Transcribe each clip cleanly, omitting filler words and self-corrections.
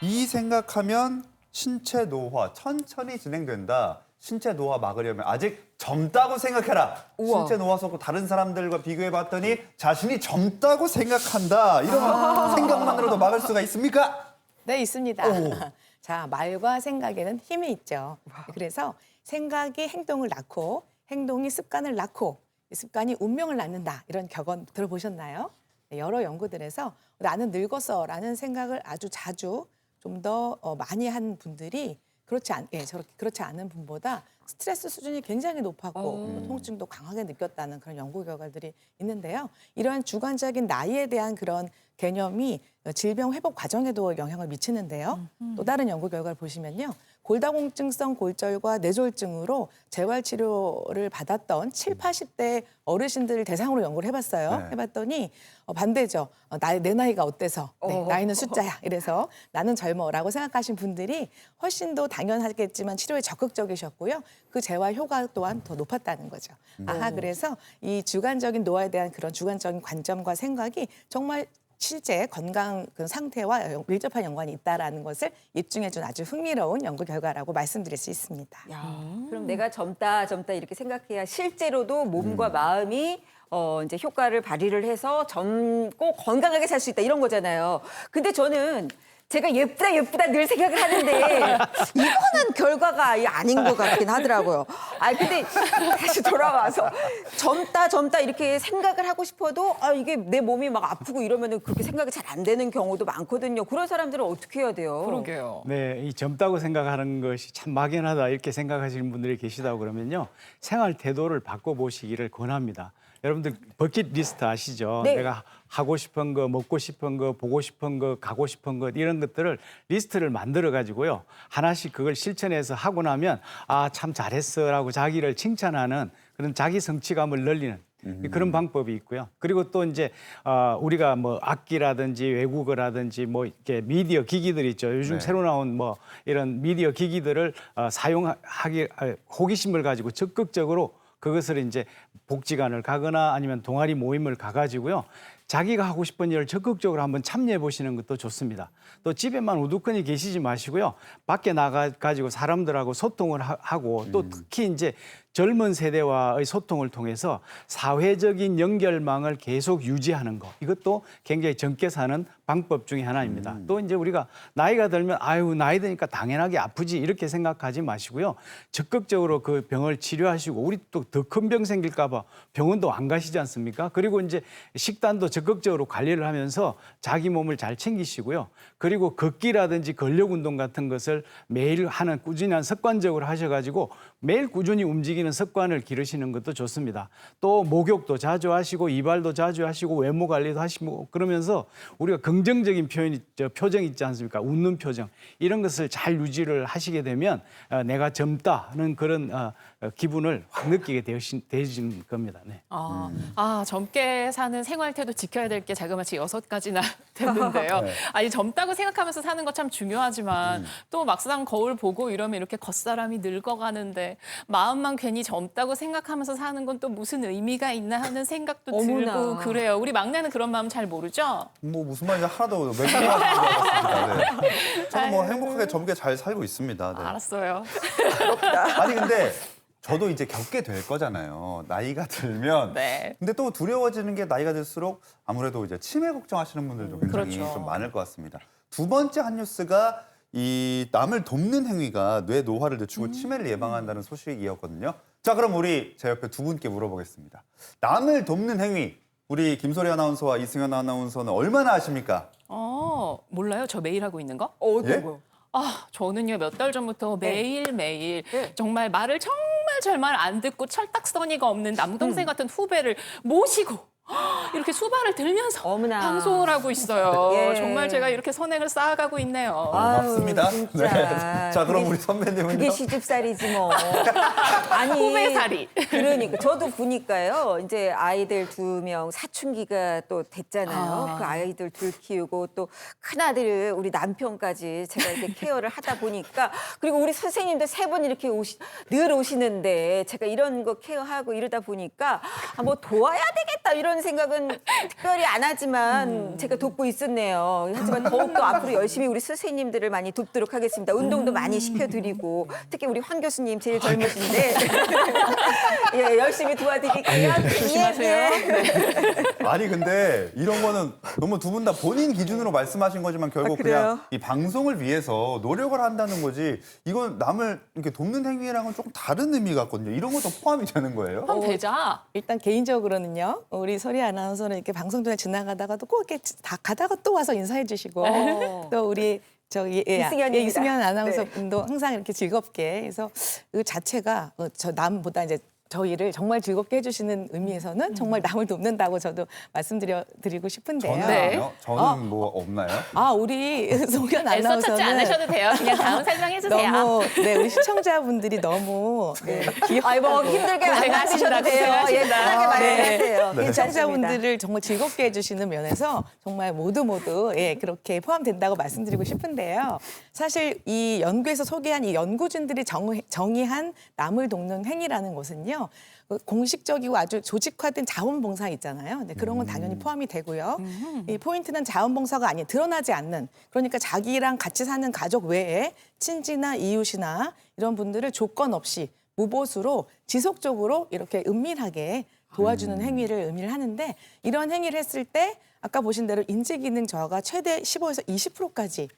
이 생각하면 신체 노화 천천히 진행된다. 신체 노화 막으려면 아직 젊다고 생각해라. 우와. 신체 노화 속고 다른 사람들과 비교해봤더니 자신이 젊다고 생각한다. 이런 생각만으로도 막을 수가 있습니까? 네, 있습니다. 오. 자, 말과 생각에는 힘이 있죠. 그래서 생각이 행동을 낳고 행동이 습관을 낳고 이 습관이 운명을 낳는다. 이런 격언 들어보셨나요? 네, 여러 연구들에서 나는 늙었어라는 생각을 아주 자주 좀 더 많이 한 분들이 그렇지 않은 분보다 스트레스 수준이 굉장히 높았고 또 통증도 강하게 느꼈다는 그런 연구 결과들이 있는데요. 이러한 주관적인 나이에 대한 그런 개념이 질병 회복 과정에도 영향을 미치는데요. 또 다른 연구 결과를 보시면요. 골다공증성 골절과 뇌졸중으로 재활 치료를 받았던 7, 80대 어르신들을 대상으로 연구를 해봤어요. 네. 해봤더니 반대죠. 내 나이가 어때서? 네, 나이는 숫자야. 이래서 나는 젊어라고 생각하신 분들이 훨씬 더 당연하겠지만 치료에 적극적이셨고요. 그 재활 효과 또한 더 높았다는 거죠. 그래서 이 주관적인 노화에 대한 그런 주관적인 관점과 생각이 정말 실제 건강 그 상태와 밀접한 연관이 있다라는 것을 입증해준 아주 흥미로운 연구 결과라고 말씀드릴 수 있습니다. 야, 그럼 내가 젊다 이렇게 생각해야 실제로도 몸과 마음이 이제 효과를 발휘를 해서 젊고 건강하게 살 수 있다 이런 거잖아요. 근데 저는 제가 예쁘다 늘 생각을 하는데 이거는 결과가 아닌 것 같긴 하더라고요. 근데 다시 돌아와서 젊다 이렇게 생각을 하고 싶어도 이게 내 몸이 막 아프고 이러면은 그렇게 생각이 잘 안 되는 경우도 많거든요. 그런 사람들은 어떻게 해야 돼요? 그러게요. 네, 이 젊다고 생각하는 것이 참 막연하다 이렇게 생각하시는 분들이 계시다고 그러면요. 생활 태도를 바꿔보시기를 권합니다. 여러분들 버킷리스트 아시죠? 네. 내가 하고 싶은 거, 먹고 싶은 거, 보고 싶은 거, 가고 싶은 것 이런 것들을 리스트를 만들어 가지고요. 하나씩 그걸 실천해서 하고 나면 참 잘했어라고 자기를 칭찬하는 그런 자기 성취감을 늘리는 그런 방법이 있고요. 그리고 또 이제 우리가 뭐 악기라든지 외국어라든지 뭐 이렇게 미디어 기기들 있죠. 요즘 네. 새로 나온 뭐 이런 미디어 기기들을 사용하기 호기심을 가지고 적극적으로 그것을 이제 복지관을 가거나 아니면 동아리 모임을 가가지고요. 자기가 하고 싶은 일을 적극적으로 한번 참여해 보시는 것도 좋습니다. 또 집에만 우두커니 계시지 마시고요. 밖에 나가가지고 사람들하고 소통을 하고 또 특히 이제 젊은 세대와의 소통을 통해서 사회적인 연결망을 계속 유지하는 것. 이것도 굉장히 젊게 사는 방법 중에 하나입니다. 또 이제 우리가 나이가 들면 나이 드니까 당연하게 아프지 이렇게 생각하지 마시고요. 적극적으로 그 병을 치료하시고 우리 또 더 큰 병 생길까 봐 병원도 안 가시지 않습니까? 그리고 이제 식단도 적극적으로 관리를 하면서 자기 몸을 잘 챙기시고요. 그리고 걷기라든지 근력 운동 같은 것을 매일 하는 꾸준히 한 습관적으로 하셔가지고 매일 꾸준히 움직이는 습관을 기르시는 것도 좋습니다. 또 목욕도 자주 하시고 이발도 자주 하시고 외모 관리도 하시고 그러면서 우리가 긍정적인 표정 있지 않습니까? 웃는 표정 이런 것을 잘 유지를 하시게 되면 내가 젊다는 그런 기분을 확 느끼게 되시는 겁니다. 네. 젊게 사는 생활 태도 지켜야 될 게 자그마치 6가지나 됐는데요. 네. 아니, 젊다고 생각하면서 사는 거 참 중요하지만 또 막상 거울 보고 이러면 이렇게 겉사람이 늙어가는데 마음만 괜히 젊다고 생각하면서 사는 건 또 무슨 의미가 있나 하는 생각도 어머나. 들고 그래요. 우리 막내는 그런 마음 잘 모르죠? 뭐 무슨 말인지 하나도 맥락이 안 들어갔습니다. 네. 저는 뭐 행복하게 젊게 잘 살고 있습니다. 네. 알았어요. 아니 근데 저도 이제 겪게 될 거잖아요. 나이가 들면. 네. 근데 또 두려워지는 게 나이가 들수록 아무래도 이제 치매 걱정하시는 분들도 굉장히 그렇죠. 좀 많을 것 같습니다. 두 번째 한 뉴스가 이 남을 돕는 행위가 뇌 노화를 늦추고 치매를 예방한다는 소식이었거든요. 자, 그럼 우리 제 옆에 두 분께 물어보겠습니다. 남을 돕는 행위, 우리 김소리 아나운서와 이승현 아나운서는 얼마나 아십니까? 몰라요? 저 매일 하고 있는 거? 예? 뭐. 저는요, 몇 달 전부터 매일매일 네. 정말 말을 정말 말 안 듣고 철딱서니가 없는 남동생 같은 후배를 모시고 이렇게 수발을 들면서 어머나. 방송을 하고 있어요. 예. 정말 제가 이렇게 선행을 쌓아가고 있네요. 맞습니다. 진짜. 자, 그럼 그게- 우리 선배님은요? 그게 시집살이지 뭐. 아니 후배살이. 그러니까 저도 보니까요. 이제 아이들 2명 사춘기가 또 됐잖아요. 그 아이들 둘 키우고 또 큰아들 우리 남편까지 제가 이렇게 케어를 하다 보니까 그리고 우리 선생님들 3분 이렇게 늘 오시는데 제가 이런 거 케어하고 이러다 보니까 뭐 도와야 되겠다 이런 생각을 생각은 특별히 안 하지만 제가 돕고 있었네요. 하지만 더욱더 앞으로 열심히 우리 스승님들을 많이 돕도록 하겠습니다. 운동도 많이 시켜드리고 특히 우리 황 교수님 제일 젊으신데 예, 열심히 도와드릴게요. 조심하세요. 아니 근데 이런 거는 너무 두 분 다 본인 기준으로 말씀하신 거지만 결국 그래요? 그냥 이 방송을 위해서 노력을 한다는 거지 이건 남을 이렇게 돕는 행위랑은 조금 다른 의미 같거든요. 이런 것도 포함이 되는 거예요? 그럼 되자. 일단 개인적으로는요. 우리 소리 아나운서는 이렇게 방송 중에 지나가다가도 꼭 이렇게 다 가다가 또 와서 인사해 주시고 또 우리 저기 이승현입니다. 이승현 아나운서 네. 분도 항상 이렇게 즐겁게 해서 그 자체가 저 남보다 이제 저희를 정말 즐겁게 해주시는 의미에서는 정말 남을 돕는다고 저도 말씀드리고 싶은데요. 저는 네. 아니요? 저는 뭐 없나요? 아 우리 송현 애써 찾지 아나운서는 않으셔도 돼요. 그냥 다음 설명해 주세요. 너무 네 우리 시청자분들이 너무 귀엽고 아이 뭐 힘들게 안 고생하십니다. 하셔도 돼요. 예, 고생하십니다. 편하게 말씀하세요. 네. 시청자분들을 정말 즐겁게 해주시는 면에서 정말 모두 예, 그렇게 포함된다고 말씀드리고 싶은데요. 사실 이 연구에서 소개한 이 연구진들이 정의한 남을 돕는 행위라는 것은요. 공식적이고 아주 조직화된 자원봉사 있잖아요. 네, 그런 건 당연히 포함이 되고요. 이 포인트는 자원봉사가 아닌 드러나지 않는 그러니까 자기랑 같이 사는 가족 외에 친지나 이웃이나 이런 분들을 조건 없이 무보수로 지속적으로 이렇게 은밀하게 도와주는 행위를 의미를 하는데 이런 행위를 했을 때 아까 보신 대로 인지기능 저하가 최대 15에서 20%까지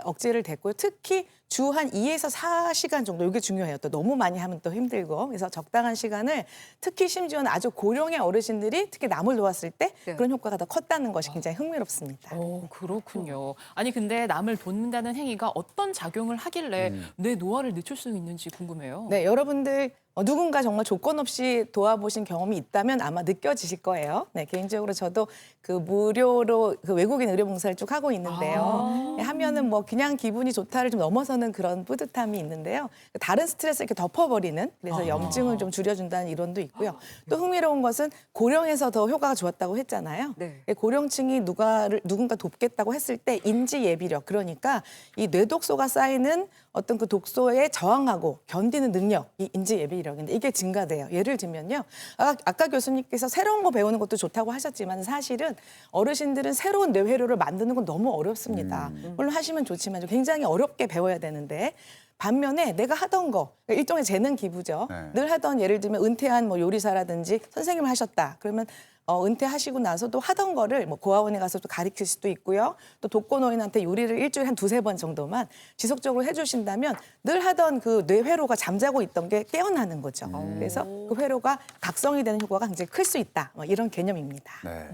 억제를 됐고요. 특히 주 한 2에서 4시간 정도 이게 중요해요. 또 너무 많이 하면 또 힘들고 그래서 적당한 시간을 특히 심지어는 아주 고령의 어르신들이 특히 남을 도왔을 때 네. 그런 효과가 더 컸다는 것이 굉장히 흥미롭습니다. 그렇군요. 아니 근데 남을 돕는다는 행위가 어떤 작용을 하길래 뇌 노화를 늦출 수 있는지 궁금해요. 네, 여러분들 누군가 정말 조건 없이 도와보신 경험이 있다면 아마 느껴지실 거예요. 네, 개인적으로 저도 그 무료로 그 외국인 의료봉사를 쭉 하고 있는데요. 네, 하면은 뭐 그냥 기분이 좋다를 좀 넘어서는 그런 뿌듯함이 있는데요. 다른 스트레스를 이렇게 덮어버리는 그래서 염증을 좀 줄여준다는 이론도 있고요. 또 흥미로운 것은 고령에서 더 효과가 좋았다고 했잖아요. 네. 고령층이 누군가 돕겠다고 했을 때 인지 예비력 그러니까 이 뇌독소가 쌓이는 어떤 그 독소에 저항하고 견디는 능력, 이 인지 예비력인데 이게 증가돼요. 예를 들면요. 아까 교수님께서 새로운 거 배우는 것도 좋다고 하셨지만 사실은 어르신들은 새로운 뇌회로를 만드는 건 너무 어렵습니다. 물론 하시면 좋지만 굉장히 어렵게 배워야 되는데 반면에 내가 하던 거 일종의 재능 기부죠. 네. 늘 하던 예를 들면 은퇴한 뭐 요리사라든지 선생님을 하셨다. 그러면 은퇴하시고 나서도 하던 거를 뭐 고아원에 가서 또 가르칠 수도 있고요. 또 독거노인한테 요리를 일주일에 한 2-3번 정도만 지속적으로 해주신다면 늘 하던 그 뇌회로가 잠자고 있던 게 깨어나는 거죠. 그래서 그 회로가 각성이 되는 효과가 굉장히 클 수 있다. 뭐 이런 개념입니다. 네.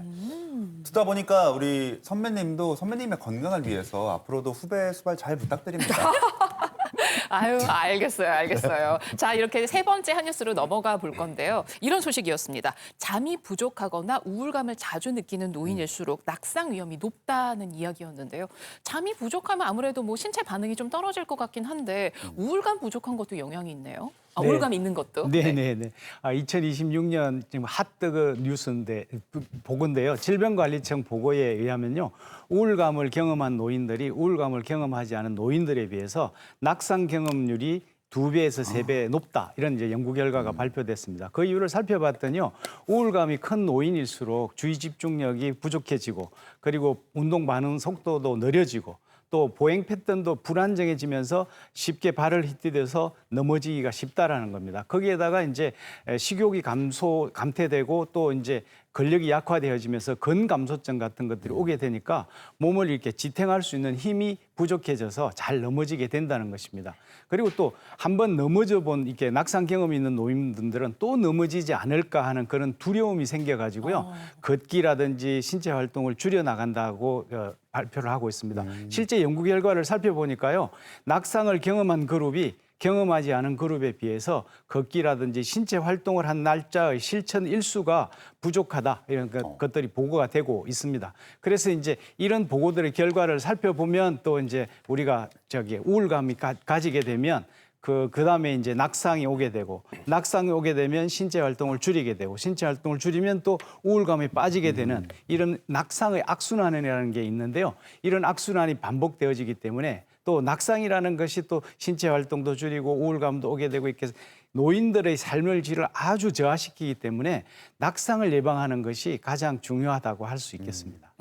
듣다 보니까 우리 선배님도 선배님의 건강을 위해서 앞으로도 후배 수발 잘 부탁드립니다. 아유, 알겠어요. 자, 이렇게 세 번째 한 뉴스로 넘어가 볼 건데요. 이런 소식이었습니다. 잠이 부족하거나 우울감을 자주 느끼는 노인일수록 낙상 위험이 높다는 이야기였는데요. 잠이 부족하면 아무래도 뭐 신체 반응이 좀 떨어질 것 같긴 한데 우울감 부족한 것도 영향이 있네요. 네. 우울감 있는 것도. 네네네. 2026년 지금 핫뜨그 뉴스인데 보고인데요. 질병관리청 보고에 의하면요, 우울감을 경험한 노인들이 우울감을 경험하지 않은 노인들에 비해서 낙상 경험률이 2배에서 3배 높다. 이런 이제 연구 결과가 발표됐습니다. 그 이유를 살펴봤더니요, 우울감이 큰 노인일수록 주의 집중력이 부족해지고 그리고 운동 반응 속도도 느려지고 또 보행 패턴도 불안정해지면서 쉽게 발을 휘디뎌서 넘어지기가 쉽다라는 겁니다. 거기에다가 이제 식욕이 감퇴되고 또 이제 근력이 약화되어지면서 근감소증 같은 것들이 오게 되니까 몸을 이렇게 지탱할 수 있는 힘이 부족해져서 잘 넘어지게 된다는 것입니다. 그리고 또 한 번 넘어져 본 이렇게 낙상 경험이 있는 노인분들은 또 넘어지지 않을까 하는 그런 두려움이 생겨가지고요. 걷기라든지 신체 활동을 줄여 나간다고 발표를 하고 있습니다. 실제 연구 결과를 살펴보니까요, 낙상을 경험한 그룹이 경험하지 않은 그룹에 비해서 걷기라든지 신체 활동을 한 날짜의 실천 일수가 부족하다, 이런 것들이 보고가 되고 있습니다. 그래서 이제 이런 보고들의 결과를 살펴보면 또 이제 우리가 우울감이 가지게 되면 그 다음에 이제 낙상이 오게 되고, 낙상이 오게 되면 신체 활동을 줄이게 되고, 신체 활동을 줄이면 또 우울감이 빠지게 되는 이런 낙상의 악순환이라는 게 있는데요. 이런 악순환이 반복되어지기 때문에 또 낙상이라는 것이 또 신체 활동도 줄이고 우울감도 오게 되고 이렇게 노인들의 삶의 질을 아주 저하시키기 때문에 낙상을 예방하는 것이 가장 중요하다고 할 수 있겠습니다.